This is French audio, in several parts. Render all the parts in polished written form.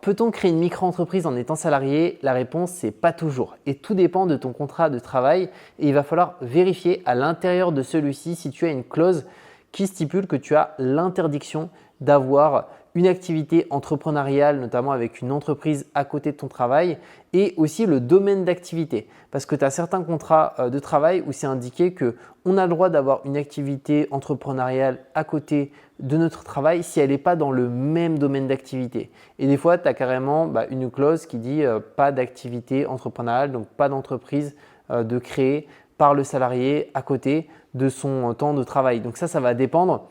Peut-on créer une micro-entreprise en étant salarié? La réponse, c'est pas toujours. Et tout dépend de ton contrat de travail. Et il va falloir vérifier à l'intérieur de celui-ci si tu as une clause qui stipule que tu as l'interdiction d'avoir une activité entrepreneuriale, notamment avec une entreprise à côté de ton travail, et aussi le domaine d'activité. Parce que tu as certains contrats de travail où c'est indiqué qu'on a le droit d'avoir une activité entrepreneuriale à côté de notre travail si elle n'est pas dans le même domaine d'activité. Et des fois, tu as carrément une clause qui dit pas d'activité entrepreneuriale, donc pas d'entreprise de créer par le salarié à côté de son temps de travail. Donc ça va dépendre.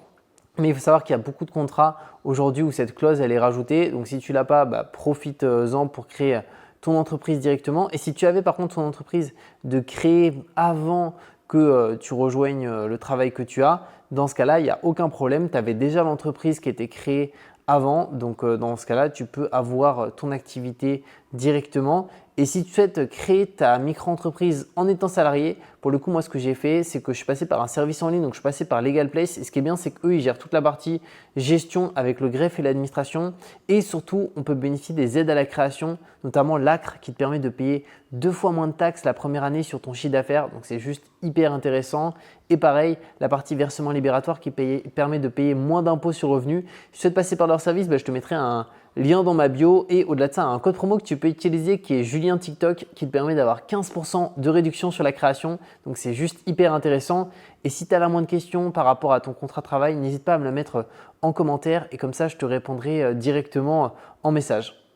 Mais il faut savoir qu'il y a beaucoup de contrats aujourd'hui où cette clause elle est rajoutée. Donc si tu ne l'as pas, profite-en pour créer ton entreprise directement. Et si tu avais par contre ton entreprise de créer avant que tu rejoignes le travail que tu as, dans ce cas-là, il n'y a aucun problème. Tu avais déjà l'entreprise qui était créée avant. Donc dans ce cas-là, tu peux avoir ton activité directement. Et si tu souhaites créer ta micro-entreprise en étant salarié, pour le coup, moi, ce que j'ai fait, c'est que je suis passé par un service en ligne, donc je suis passé par Legal Place. Et ce qui est bien, c'est qu'eux, ils gèrent toute la partie gestion avec le greffe et l'administration. Et surtout, on peut bénéficier des aides à la création, notamment l'ACRE qui te permet de payer 2 fois moins de taxes la première année sur ton chiffre d'affaires. Donc, c'est juste hyper intéressant. Et pareil, la partie versement libératoire qui permet de payer moins d'impôts sur le revenu. Si tu souhaites passer par leur service, je te mettrai un lien dans ma bio et au-delà de ça, un code promo que tu peux utiliser qui est Julien TikTok qui te permet d'avoir 15% de réduction sur la création. Donc, c'est juste hyper intéressant. Et si tu as la moindre question par rapport à ton contrat de travail, n'hésite pas à me la mettre en commentaire et comme ça, je te répondrai directement en message.